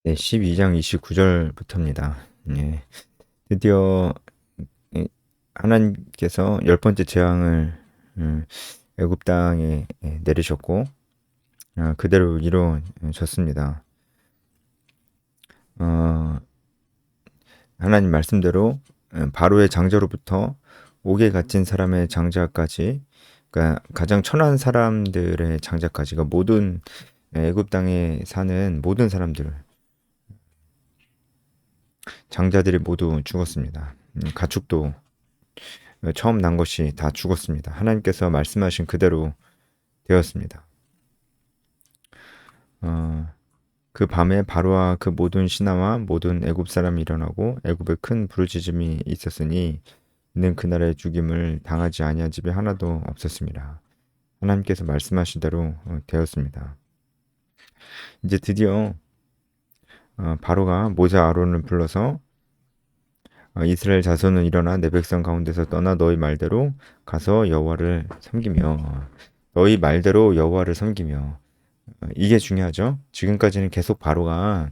네, 12장 29절부터입니다. 예, 드디어 하나님께서 열 번째 재앙을 음, 애굽 땅에 내리셨고 그대로 이루어졌습니다. 어, 하나님 말씀대로 바로의 장자로부터 옥에 갇힌 사람의 장자까지, 그러니까 가장 천한 사람들의 장자까지, 그 모든 애굽 땅에 사는 모든 사람들, 장자들이 모두 죽었습니다. 가축도 처음 난 것이 다 죽었습니다. 하나님께서 말씀하신 그대로 되었습니다. 어, 그 밤에 바로와 그 모든 신하와 모든 애굽 사람이 일어나고 애굽에 큰 부르짖음이 있었으니 이는 그날의 죽임을 당하지 아니한 집이 하나도 없었습니다. 하나님께서 말씀하신 대로 되었습니다. 이제 드디어 바로가 모세 아론을 불러서 이스라엘 자손은 일어나 내 백성 가운데서 떠나 너희 말대로 가서 여호와를 섬기며, 너희 말대로 여호와를 섬기며, 이게 중요하죠. 지금까지는 계속 바로가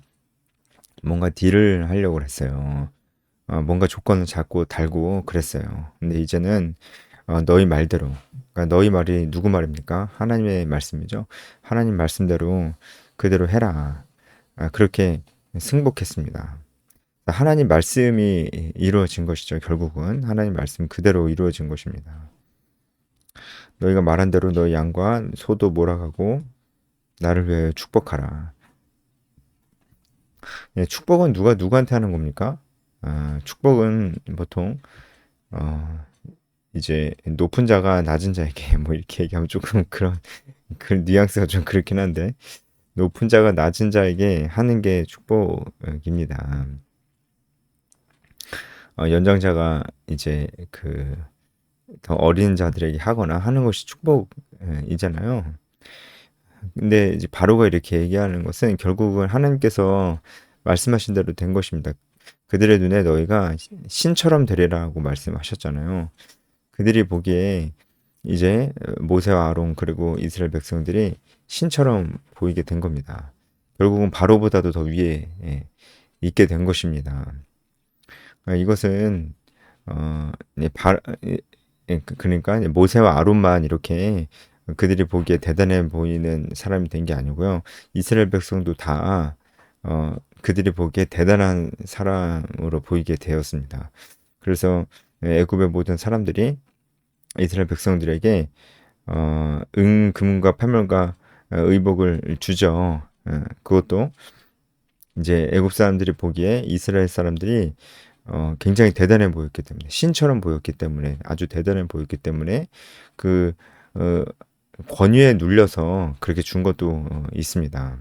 뭔가 딜을 하려고 했어요. 뭔가 조건을 자꾸 달고 그랬어요. 근데 이제는 너희 말대로, 그러니까 너희 말이 누구 말입니까? 하나님의 말씀이죠. 하나님 말씀대로 그대로 해라. 그렇게 승복했습니다. 하나님 말씀이 이루어진 것이죠. 결국은 하나님 말씀 그대로 이루어진 것입니다. 너희가 말한 대로 너희 양과 소도 몰아가고 나를 위하여 축복하라. 예, 축복은 누가 누구한테 하는 겁니까? 축복은 보통 어, 이제 높은 자가 낮은 자에게 뭐 이렇게 얘기하면 조금 그런 그 뉘앙스가 좀 그렇긴 한데, 높은 자가 낮은 자에게 하는 게 축복입니다. 연장자가 이제 그 더 어린 자들에게 하거나 하는 것이 축복이잖아요. 근데 이제 바로가 이렇게 얘기하는 것은 결국은 하나님께서 말씀하신 대로 된 것입니다. 그들의 눈에 너희가 신처럼 되리라고 말씀하셨잖아요. 그들이 보기에 이제 모세와 아론 그리고 이스라엘 백성들이 신처럼 보이게 된 겁니다. 결국은 바로보다도 더 위에 있게 된 것입니다. 이것은 예, 그러니까 모세와 아론만 이렇게 그들이 보기에 대단해 보이는 사람이 된 게 아니고요. 이스라엘 백성도 다 그들이 보기에 대단한 사람으로 보이게 되었습니다. 그래서 애굽의 모든 사람들이 이스라엘 백성들에게 금과 패물과 의복을 주죠. 그것도 이제 애굽 사람들이 보기에 이스라엘 사람들이 굉장히 대단해 보였기 때문에, 신처럼 보였기 때문에, 아주 대단해 보였기 때문에 그 어, 권위에 눌려서 그렇게 준 것도 있습니다.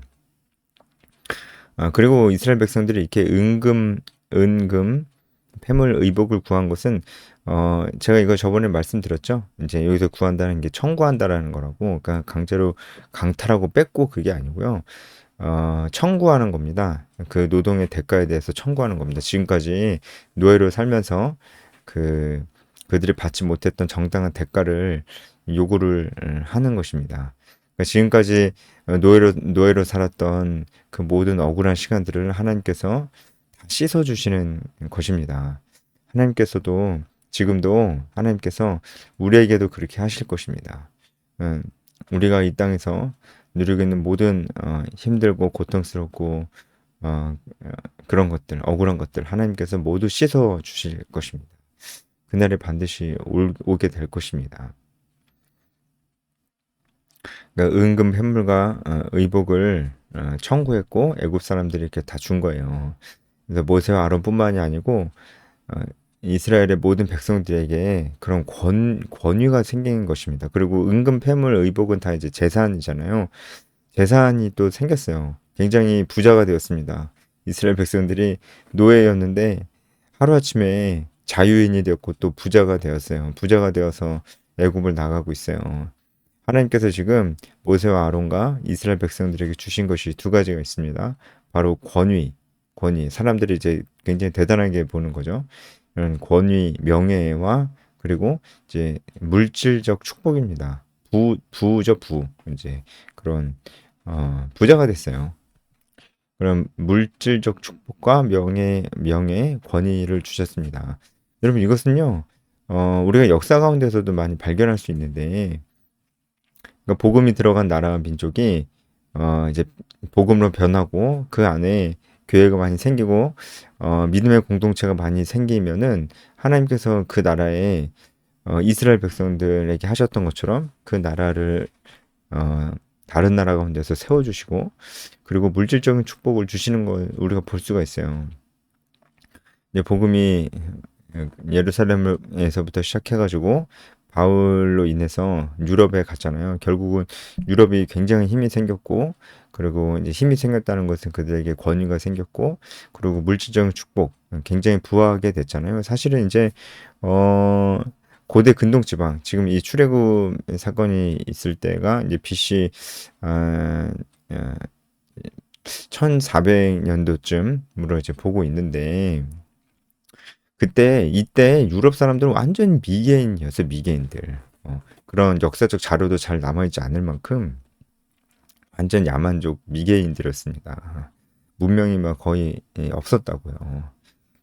그리고 이스라엘 백성들이 이렇게 은금, 패물, 의복을 구한 것은 제가 이거 저번에 말씀드렸죠. 이제 여기서 구한다는 게 청구한다라는 거라고, 그러니까 강제로 강탈하고 뺏고 그게 아니고요. 청구하는 겁니다. 그 노동의 대가에 대해서 청구하는 겁니다. 지금까지 노예로 살면서 그 그들이 받지 못했던 정당한 대가를 요구를 하는 것입니다. 그러니까 지금까지 노예로 살았던 그 모든 억울한 시간들을 하나님께서 다 씻어 주시는 것입니다. 하나님께서도 지금도 하나님께서 우리에게도 그렇게 하실 것입니다. 음, 우리가 이 땅에서 누리고 있는 모든 힘들고 고통스럽고 그런 것들, 억울한 것들 하나님께서 모두 씻어 주실 것입니다. 그날에 반드시 오게 될 것입니다. 그러니까 은금 팬물과 의복을 청구했고 애굽 사람들이 이렇게 다 준 거예요. 그래서 모세와 아론뿐만이 아니고 어, 이스라엘의 모든 백성들에게 그런 권위가 생긴 것입니다. 그리고 은금 폐물 의복은 다 이제 재산이잖아요. 재산이 또 생겼어요. 굉장히 부자가 되었습니다. 이스라엘 백성들이 노예였는데 하루아침에 자유인이 되었고 또 부자가 되었어요. 부자가 되어서 애굽을 나가고 있어요. 하나님께서 지금 모세와 아론과 이스라엘 백성들에게 주신 것이 두 가지가 있습니다. 바로 권위. 사람들이 이제 굉장히 대단하게 보는 거죠. 이런 권위, 명예와 그리고 이제 물질적 축복입니다. 부죠, 부. 이제 그런 부자가 됐어요. 그런 물질적 축복과 명예, 권위를 주셨습니다. 여러분 이것은요, 우리가 역사 가운데서도 많이 발견할 수 있는데, 그러니까 복음이 들어간 나라와 민족이 이제 복음으로 변하고 그 안에 교회가 많이 생기고 믿음의 공동체가 많이 생기면은 하나님께서 그 나라에 이스라엘 백성들에게 하셨던 것처럼 그 나라를 어, 다른 나라 가운데서 세워주시고 그리고 물질적인 축복을 주시는 걸 우리가 볼 수가 있어요. 이제 복음이 예루살렘에서부터 시작해가지고 바울로 인해서 유럽에 갔잖아요. 결국은 유럽이 굉장히 힘이 생겼고, 그리고 이제 힘이 생겼다는 것은 그들에게 권위가 생겼고, 그리고 물질적인 축복, 굉장히 부하게 됐잖아요. 사실은 이제 어 고대 근동지방, 지금 이 출애굽 사건이 있을 때가 이제 BC 1400년도쯤으로 이제 보고 있는데, 이때 유럽 사람들은 완전 미개인이었어요, 미개인들. 그런 역사적 자료도 잘 남아있지 않을 만큼 완전 야만족 미개인들이었습니다. 문명이 막 거의 없었다고요.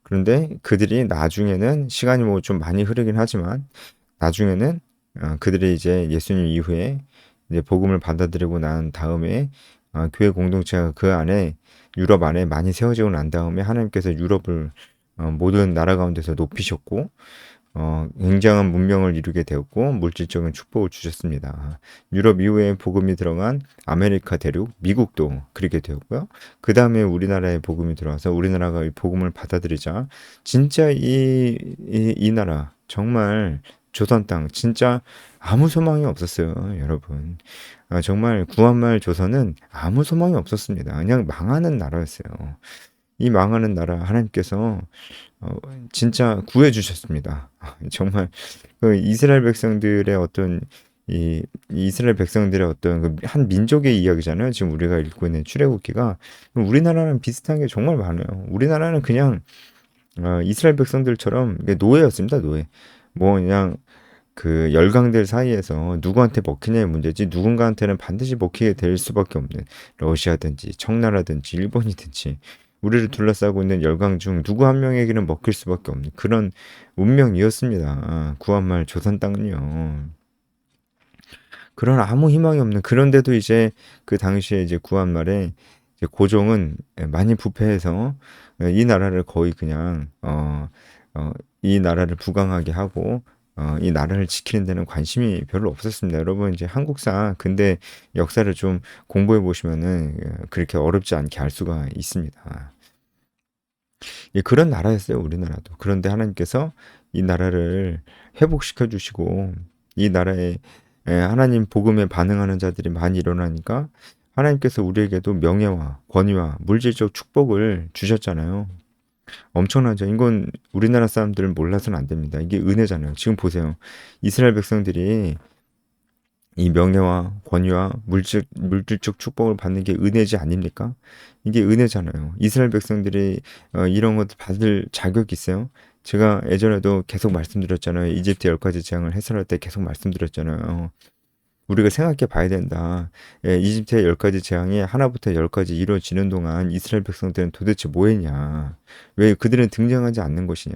그런데 그들이 나중에는 시간이 뭐 좀 많이 흐르긴 하지만 나중에는 그들이 이제 예수님 이후에 이제 복음을 받아들이고 난 다음에 교회 공동체가 그 안에 유럽 안에 많이 세워지고 난 다음에 하나님께서 유럽을 모든 나라 가운데서 높이셨고 굉장한 문명을 이루게 되었고 물질적인 축복을 주셨습니다. 유럽 이후에 복음이 들어간 아메리카 대륙, 미국도 그렇게 되었고요. 그 다음에 우리나라에 복음이 들어와서 우리나라가 이 복음을 받아들이자 진짜 이 나라 정말 조선 땅 진짜 아무 소망이 없었어요, 여러분. 정말 구한말 조선은 아무 소망이 없었습니다. 그냥 망하는 나라였어요. 이 망하는 나라 하나님께서 어, 진짜 구해 주셨습니다. 정말 그 이스라엘 백성들의 어떤 이 이스라엘 백성들의 어떤 그 한 민족의 이야기잖아요. 지금 우리가 읽고 있는 출애굽기가 우리나라랑 비슷한 게 정말 많아요. 우리나라는 그냥 이스라엘 백성들처럼 노예였습니다. 노예. 뭐 그냥 그 열강들 사이에서 누구한테 먹히냐의 문제지 누군가한테는 반드시 먹히게 될 수밖에 없는 러시아든지 청나라든지 일본이든지 우리를 둘러싸고 있는 열강 중 누구 한 명에게는 먹힐 수밖에 없는 그런 운명이었습니다. 구한말 조선 땅은요. 그런 아무 희망이 없는 그런데도 이제 그 당시에 이제 구한말에 이제 고종은 많이 부패해서 이 나라를 거의 그냥 이 나라를 부강하게 하고 이 나라를 지키는 데는 관심이 별로 없었습니다. 여러분 이제 한국사 근대 역사를 좀 공부해 보시면은 그렇게 어렵지 않게 알 수가 있습니다. 예, 그런 나라였어요, 우리나라도. 그런데 하나님께서 이 나라를 회복시켜 주시고 이 나라에 하나님 복음에 반응하는 자들이 많이 일어나니까 하나님께서 우리에게도 명예와 권위와 물질적 축복을 주셨잖아요. 엄청나죠. 이건 우리나라 사람들은 몰라서는 안 됩니다. 이게 은혜잖아요. 지금 보세요. 이스라엘 백성들이 이 명예와 권위와 물질적 축복을 받는 게 은혜지 아닙니까? 이게 은혜잖아요. 이스라엘 백성들이 이런 것을 받을 자격이 있어요. 제가 예전에도 계속 말씀드렸잖아요. 이집트 10가지 재앙을 해설할 때 계속 말씀드렸잖아요. 우리가 생각해 봐야 된다. 예, 이집트의 10가지 재앙이 하나부터 10까지 이루어지는 동안 이스라엘 백성들은 도대체 뭐 했냐? 왜 그들은 등장하지 않는 것이냐?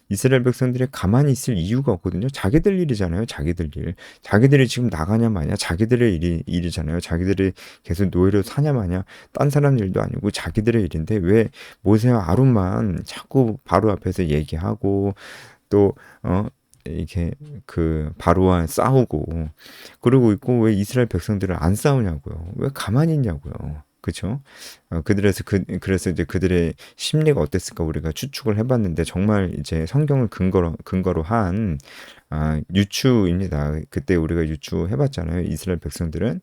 이스라엘 백성들이 가만히 있을 이유가 없거든요. 자기들 일이잖아요. 자기들 일. 자기들이 지금 나가냐 마냐? 자기들의 일이잖아요. 자기들이 계속 노예로 사냐 마냐? 딴 사람 일도 아니고 자기들의 일인데 왜 모세와 아론만 자꾸 바로 앞에서 얘기하고 또 이렇게 그 바로와 싸우고 그러고 있고 왜 이스라엘 백성들은 안 싸우냐고요. 왜 가만히 있냐고요. 그쵸? 그래서 이제 그들의 심리가 어땠을까 우리가 추측을 해봤는데 정말 이제 성경을 근거로 한 유추입니다. 그때 우리가 유추해봤잖아요. 이스라엘 백성들은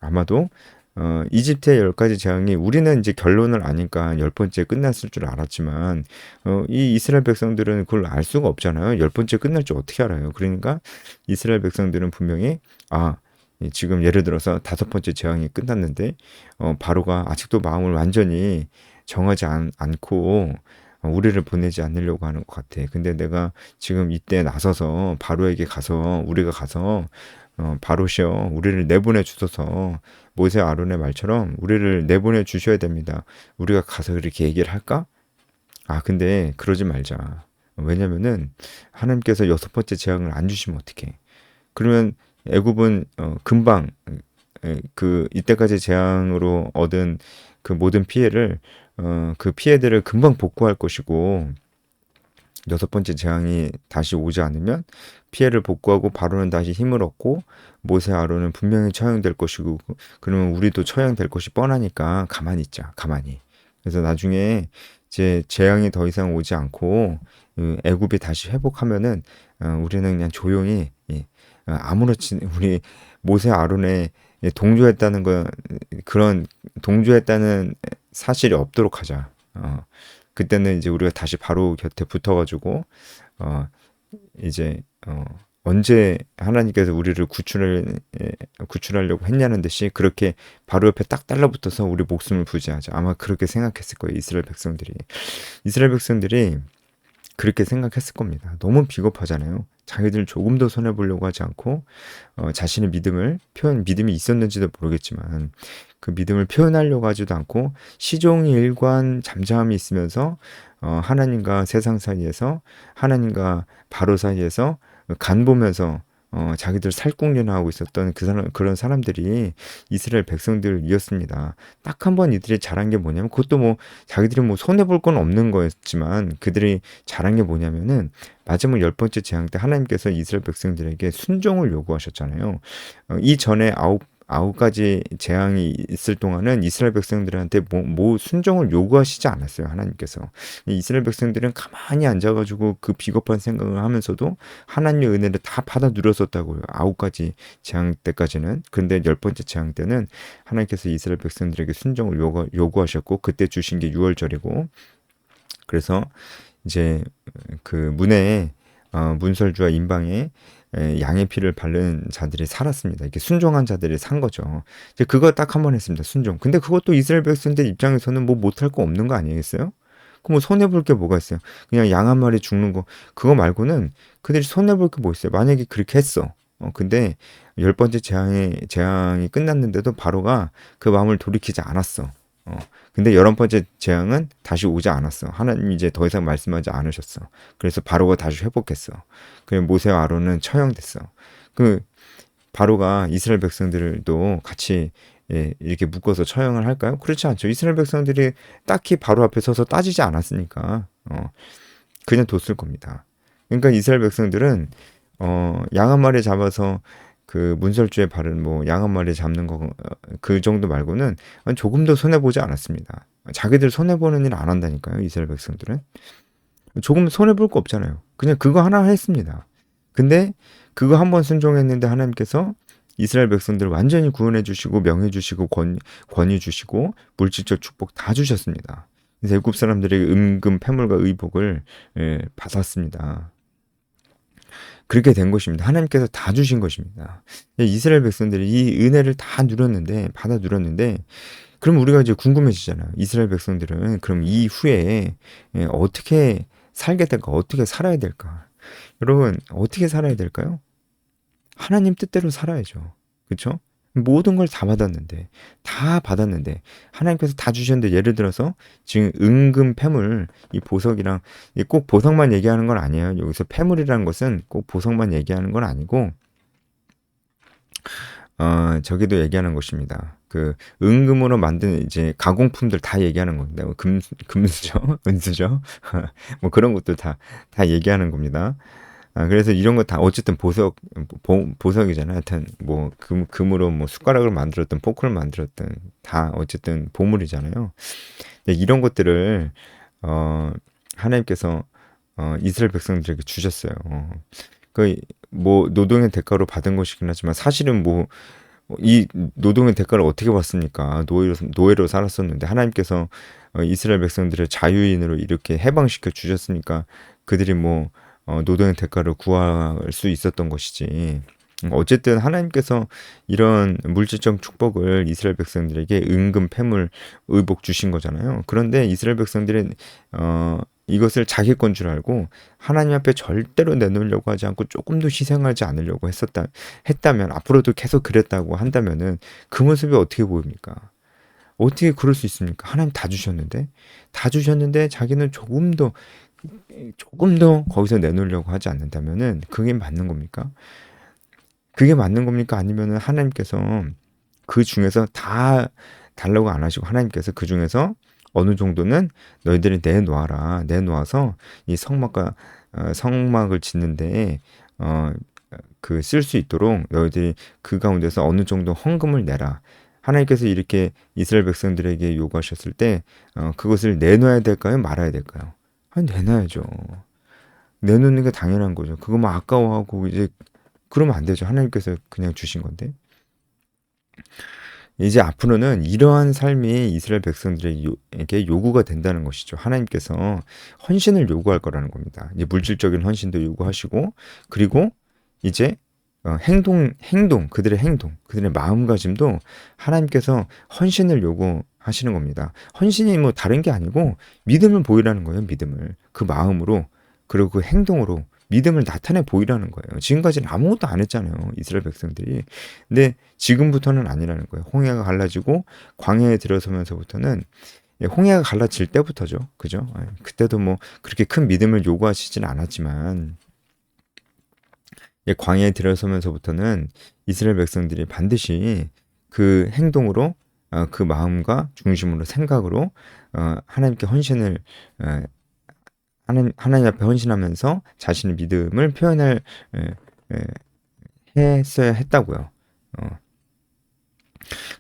아마도 이집트의 10가지 재앙이 우리는 이제 결론을 아니까 10번째 끝났을 줄 알았지만 이 이스라엘 백성들은 그걸 알 수가 없잖아요. 10번째 끝날 줄 어떻게 알아요? 그러니까 이스라엘 백성들은 분명히 지금 예를 들어서 5번째 재앙이 끝났는데 바로가 아직도 마음을 완전히 정하지 않고 우리를 보내지 않으려고 하는 것 같아. 근데 내가 지금 이때 나서서 바로에게 가서 우리가 가서 바로시여 우리를 내보내 주소서. 모세 아론의 말처럼 우리를 내보내 주셔야 됩니다. 우리가 가서 그렇게 얘기를 할까? 근데 그러지 말자. 왜냐면은 하나님께서 여섯 번째 재앙을 안 주시면 어떡해. 그러면 애굽은 금방 그 이때까지 재앙으로 얻은 그 모든 피해를 그 피해들을 금방 복구할 것이고, 여섯 번째 재앙이 다시 오지 않으면 피해를 복구하고 바로는 다시 힘을 얻고 모세 아론은 분명히 처형될 것이고, 그러면 우리도 처형될 것이 뻔하니까 가만히 있자. 가만히. 그래서 나중에 이제 재앙이 더 이상 오지 않고 애굽이 다시 회복하면은 우리는 그냥 조용히 아무렇지 우리 모세 아론의 동조했다는 거, 그런 동조했다는 사실이 없도록 하자. 그때는 이제 우리가 다시 바로 곁에 붙어가지고 이제 언제 하나님께서 우리를 구출하려고 했냐는 듯이 그렇게 바로 옆에 딱 달라붙어서 우리 목숨을 부지하자. 아마 그렇게 생각했을 거예요. 이스라엘 백성들이 그렇게 생각했을 겁니다. 너무 비겁하잖아요. 자기들 조금 더 손해 보려고 하지 않고 자신의 믿음이 있었는지도 모르겠지만 그 믿음을 표현하려고 하지도 않고 시종일관 잠잠함이 있으면서 하나님과 세상 사이에서, 하나님과 바로 사이에서 간 보면서 자기들 살궁리하고 있었던 그런 사람들이 이스라엘 백성들이었습니다. 딱 한 번 이들이 잘한 게 뭐냐면, 그것도 뭐 자기들이 뭐 손해 볼 건 없는 거였지만 그들이 잘한 게 뭐냐면은 마지막 열 번째 재앙 때 하나님께서 이스라엘 백성들에게 순종을 요구하셨잖아요. 이전에 아홉 가지 재앙이 있을 동안은 이스라엘 백성들한테 뭐 순종을 요구하시지 않았어요, 하나님께서. 이스라엘 백성들은 가만히 앉아가지고 그 비겁한 생각을 하면서도 하나님의 은혜를 다 받아 누렸었다고요. 아홉 가지 재앙 때까지는. 근데 열 번째 재앙 때는 하나님께서 이스라엘 백성들에게 순종을 요구하셨고, 그때 주신 게 유월절이고, 그래서 이제 그 문에 문설주와 임방에 양의 피를 바른 자들이 살았습니다. 이렇게 순종한 자들이 산 거죠. 이제 그거 딱 한 번 했습니다. 순종. 근데 그것도 이스라엘 백성들 입장에서는 뭐 못할 거 없는 거 아니겠어요? 그 뭐 손해 볼 게 뭐가 있어요? 그냥 양 한 마리 죽는 거, 그거 말고는 그들이 손해 볼 게 뭐 있어요? 만약에 그렇게 했어. 근데 열 번째 재앙이 끝났는데도 바로가 그 마음을 돌이키지 않았어. 근데 열한 번째 재앙은 다시 오지 않았어. 하나님이 이제 더 이상 말씀하지 않으셨어. 그래서 바로가 다시 회복했어. 그리고 모세와 아론은 처형됐어. 그 바로가 이스라엘 백성들도 같이 이렇게 묶어서 처형을 할까요? 그렇지 않죠. 이스라엘 백성들이 딱히 바로 앞에 서서 따지지 않았으니까 그냥 뒀을 겁니다. 그러니까 이스라엘 백성들은 양 한 마리 잡아서 그 문설주에 바른 뭐 양 한 마리 잡는 거 그 정도 말고는 조금도 손해 보지 않았습니다. 자기들 손해 보는 일 안 한다니까요, 이스라엘 백성들은. 조금 손해 볼 거 없잖아요. 그냥 그거 하나 했습니다. 근데 그거 한 번 순종했는데 하나님께서 이스라엘 백성들을 완전히 구원해 주시고 명예 주시고 권위 주시고 물질적 축복 다 주셨습니다. 그래서 애굽 사람들에게 은금 패물과 의복을 받았습니다. 그렇게 된 것입니다. 하나님께서 다 주신 것입니다. 이스라엘 백성들이 이 은혜를 다 받아 누렸는데, 그럼 우리가 이제 궁금해지잖아요. 이스라엘 백성들은 그럼 이후에 어떻게 살게 될까? 어떻게 살아야 될까? 여러분, 어떻게 살아야 될까요? 하나님 뜻대로 살아야죠. 그렇죠? 모든 걸 다 받았는데 하나님께서 다 주셨는데, 예를 들어서 지금 은금 패물, 이 보석이랑, 꼭 보석만 얘기하는 건 아니에요. 여기서 패물이라는 것은 꼭 보석만 얘기하는 건 아니고 저기도 얘기하는 것입니다. 그 은금으로 만든 이제 가공품들 다 얘기하는 겁니다. 금수저, 은수저, 뭐 그런 것도 다 얘기하는 겁니다. 그래서 이런 거 다 어쨌든 보석이잖아요. 하여튼 뭐 금으로 뭐 숟가락을 만들었든 포크를 만들었든 다 어쨌든 보물이잖아요. 이런 것들을 하나님께서 이스라엘 백성들에게 주셨어요. 그 뭐 노동의 대가로 받은 것이긴 하지만, 사실은 뭐 이 노동의 대가를 어떻게 받습니까? 노예로 살았었는데 하나님께서 이스라엘 백성들을 자유인으로 이렇게 해방시켜 주셨으니까 그들이 뭐 노동의 대가를 구할 수 있었던 것이지. 어쨌든 하나님께서 이런 물질적 축복을 이스라엘 백성들에게 은금, 패물, 의복 주신 거잖아요. 그런데 이스라엘 백성들은 이것을 자기 건 줄 알고 하나님 앞에 절대로 내놓으려고 하지 않고 조금도 희생하지 않으려고 했다면, 앞으로도 계속 그랬다고 한다면은 그 모습이 어떻게 보입니까? 어떻게 그럴 수 있습니까? 하나님 다 주셨는데 자기는 조금도 거기서 내놓으려고 하지 않는다면은 그게 맞는 겁니까? 그게 맞는 겁니까? 아니면은 하나님께서 그 중에서 다 달라고 안 하시고 하나님께서 그 중에서 어느 정도는 너희들이 내놓아서 이 성막을 짓는데 그 쓸 수 있도록 너희들이 그 가운데서 어느 정도 헌금을 내라. 하나님께서 이렇게 이스라엘 백성들에게 요구하셨을 때 그것을 내놔야 될까요? 말아야 될까요? 아니, 내놔야죠. 내놓는 게 당연한 거죠. 그거 막 아까워하고 이제 그러면 안 되죠. 하나님께서 그냥 주신 건데. 이제 앞으로는 이러한 삶이 이스라엘 백성들에게 요구가 된다는 것이죠. 하나님께서 헌신을 요구할 거라는 겁니다. 이제 물질적인 헌신도 요구하시고, 그리고 이제 그들의 마음가짐도 하나님께서 헌신을 요구하시는 겁니다. 헌신이 뭐 다른 게 아니고 믿음을 보이라는 거예요. 믿음을 그 마음으로, 그리고 그 행동으로 믿음을 나타내 보이라는 거예요. 지금까지는 아무것도 안 했잖아요, 이스라엘 백성들이. 근데 지금부터는 아니라는 거예요. 홍해가 갈라지고 광야에 들어서면서부터는, 홍해가 갈라질 때부터죠. 그죠? 그때도 뭐 그렇게 큰 믿음을 요구하시진 않았지만, 광야에 들어서면서부터는 이스라엘 백성들이 반드시 그 행동으로, 그 마음과 중심으로, 생각으로 하나님께 헌신을, 하나님 앞에 헌신하면서 자신의 믿음을 표현을 했어야 했다고요.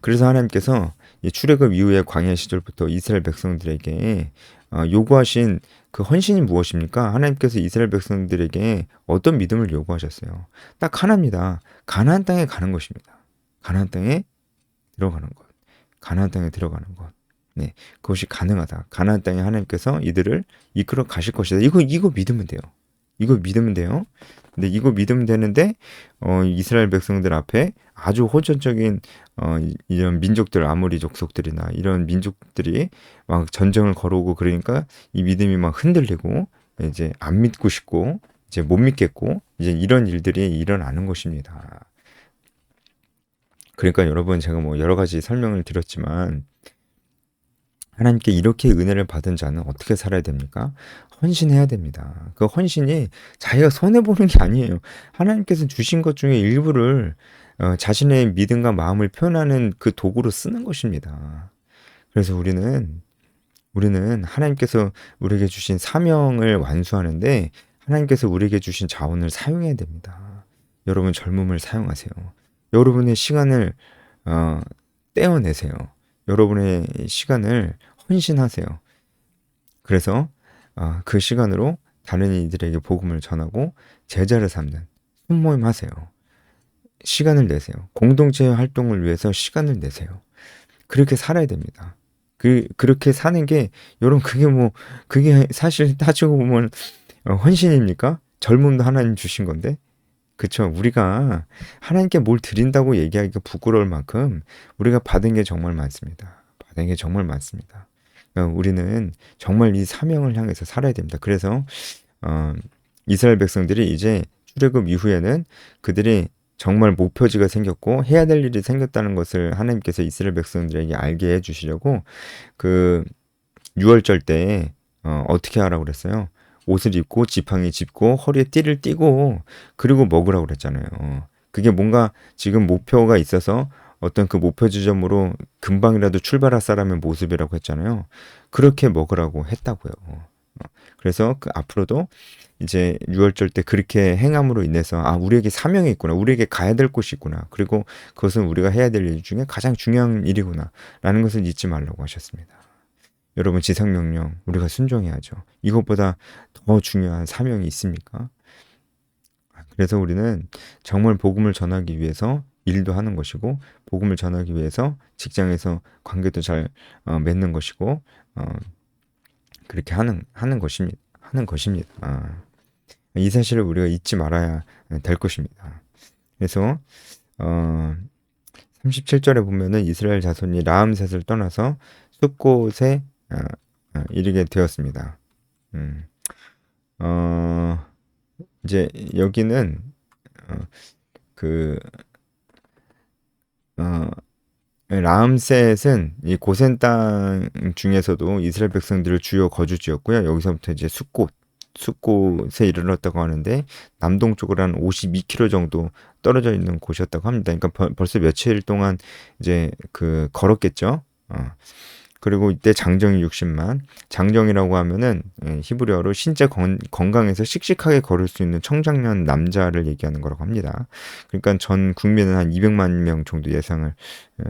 그래서 하나님께서 이 출애굽 이후의 광야 시절부터 이스라엘 백성들에게 요구하신 그 헌신이 무엇입니까? 하나님께서 이스라엘 백성들에게 어떤 믿음을 요구하셨어요? 딱 하나입니다. 가나안 땅에 가는 것입니다. 가나안 땅에 들어가는 것. 가나안 땅에 들어가는 것. 네, 그것이 가능하다. 가나안 땅에 하나님께서 이들을 이끌어 가실 것이다. 이거 믿으면 돼요. 이거 믿으면 돼요. 근데 이거 믿으면 되는데 이스라엘 백성들 앞에 아주 호전적인 이런 민족들, 아모리 족속들이나 이런 민족들이 막 전쟁을 걸어오고 그러니까 이 믿음이 막 흔들리고 이제 안 믿고 싶고 이제 못 믿겠고 이제 이런 일들이 일어나는 것입니다. 그러니까 여러분, 제가 뭐 여러 가지 설명을 드렸지만 하나님께 이렇게 은혜를 받은 자는 어떻게 살아야 됩니까? 헌신해야 됩니다. 그 헌신이 자기가 손해보는 게 아니에요. 하나님께서 주신 것 중에 일부를 자신의 믿음과 마음을 표현하는 그 도구로 쓰는 것입니다. 그래서 우리는 하나님께서 우리에게 주신 사명을 완수하는데 하나님께서 우리에게 주신 자원을 사용해야 됩니다. 여러분, 젊음을 사용하세요. 여러분의 시간을 떼어내세요. 여러분의 시간을 헌신하세요. 그래서 그 시간으로 다른 이들에게 복음을 전하고 제자를 삼는 손모임 하세요. 시간을 내세요. 공동체 활동을 위해서 시간을 내세요. 그렇게 살아야 됩니다. 그렇게 사는 게, 여러분, 그게 사실 따지고 보면 헌신입니까? 젊음도 하나님 주신 건데. 그쵸? 우리가 하나님께 뭘 드린다고 얘기하기가 부끄러울 만큼 우리가 받은 게 정말 많습니다. 받은 게 정말 많습니다. 그러니까 우리는 정말 이 사명을 향해서 살아야 됩니다. 그래서 이스라엘 백성들이 이제 출애굽 이후에는 그들이 정말 목표지가 생겼고 해야 될 일이 생겼다는 것을 하나님께서 이스라엘 백성들에게 알게 해주시려고 그 유월절 때 어떻게 하라고 그랬어요? 옷을 입고 지팡이 짚고 허리에 띠를 띠고 그리고 먹으라고 그랬잖아요. 그게 뭔가 지금 목표가 있어서 어떤 그 목표 지점으로 금방이라도 출발할 사람의 모습이라고 했잖아요. 그렇게 먹으라고 했다고요. 그래서 그 앞으로도 이제 유월절 때 그렇게 행함으로 인해서 우리에게 사명이 있구나. 우리에게 가야 될 곳이 있구나. 그리고 그것은 우리가 해야 될 일 중에 가장 중요한 일이구나. 라는 것을 잊지 말라고 하셨습니다. 여러분, 지상명령 우리가 순종해야죠. 이것보다 더 중요한 사명이 있습니까? 그래서 우리는 정말 복음을 전하기 위해서 일도 하는 것이고 복음을 전하기 위해서 직장에서 관계도 잘 맺는 것이고 그렇게 하는 것입니다. 이 사실을 우리가 잊지 말아야 될 것입니다. 그래서 37절에 보면은 이스라엘 자손이 라암셋을 떠나서 숲곳에 이르게 되었습니다. 음. 어, 이제 여기는 어, 그 어, 라암셋은 이 고센 땅 중에서도 이스라엘 백성들을 주요 거주지였고요. 여기서부터 이제 숫곳에 이르렀다고 하는데 남동쪽으로 한 52km 정도 떨어져 있는 곳이었다고 합니다. 그러니까 벌써 며칠 동안 이제 그 걸었겠죠. 그리고 이때 장정이 60만. 장정이라고 하면은 히브리어로 신체 건강해서 씩씩하게 걸을 수 있는 청장년 남자를 얘기하는 거라고 합니다. 그러니까 전 국민은 한 200만 명 정도 예상을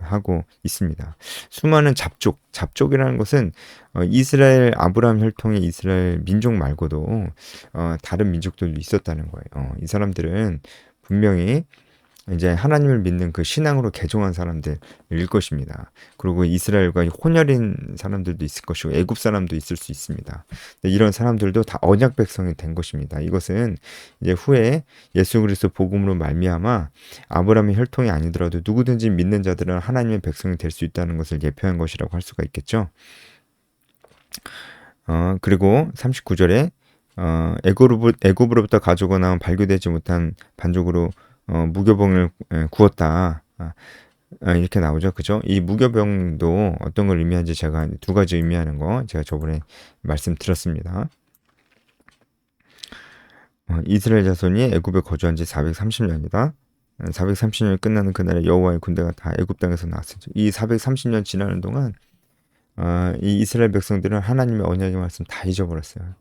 하고 있습니다. 수많은 잡족이라는 것은 이스라엘 아브라함 혈통의 이스라엘 민족 말고도 다른 민족들도 있었다는 거예요. 이 사람들은 분명히 이제 하나님을 믿는 그 신앙으로 개종한 사람들일 것입니다. 그리고 이스라엘과 혼혈인 사람들도 있을 것이고 애굽 사람도 있을 수 있습니다. 이런 사람들도 다 언약 백성이 된 것입니다. 이것은 이제 후에 예수 그리스도 복음으로 말미암아 아브라함의 혈통이 아니더라도 누구든지 믿는 자들은 하나님의 백성이 될 수 있다는 것을 예표한 것이라고 할 수가 있겠죠. 그리고 39절에 애굽으로부터 가져고 나온 발교되지 못한 반죽으로 무교병을 구웠다. 이렇게 나오죠. 그죠? 이 무교병도 어떤 걸 의미하는지 제가 두 가지 의미하는 거 제가 저번에 말씀드렸습니다. 이스라엘 자손이 애굽에 거주한 지 430년이다. 430년이 끝나는 그날에 여호와의 군대가 다 애굽 땅에서 나왔었죠. 이 430년 지나는 동안 이 이스라엘 백성들은 하나님의 언약의 말씀 다 잊어버렸어요.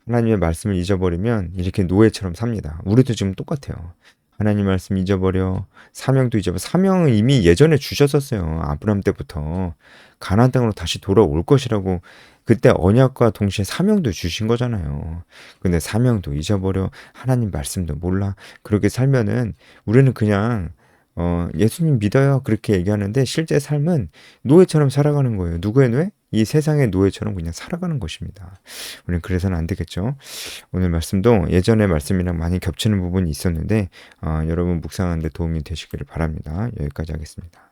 하나님의 말씀을 잊어버리면 이렇게 노예처럼 삽니다. 우리도 지금 똑같아요. 하나님 말씀 잊어버려. 사명도 잊어버려. 사명은 이미 예전에 주셨었어요. 아브라함 때부터. 가나안 땅으로 다시 돌아올 것이라고 그때 언약과 동시에 사명도 주신 거잖아요. 근데 사명도 잊어버려. 하나님 말씀도 몰라. 그렇게 살면은 우리는 그냥 예수님 믿어요. 그렇게 얘기하는데 실제 삶은 노예처럼 살아가는 거예요. 누구의 노예? 이 세상의 노예처럼 그냥 살아가는 것입니다. 우리는 그래서는 안 되겠죠. 오늘 말씀도 예전의 말씀이랑 많이 겹치는 부분이 있었는데 여러분 묵상하는 데 도움이 되시기를 바랍니다. 여기까지 하겠습니다.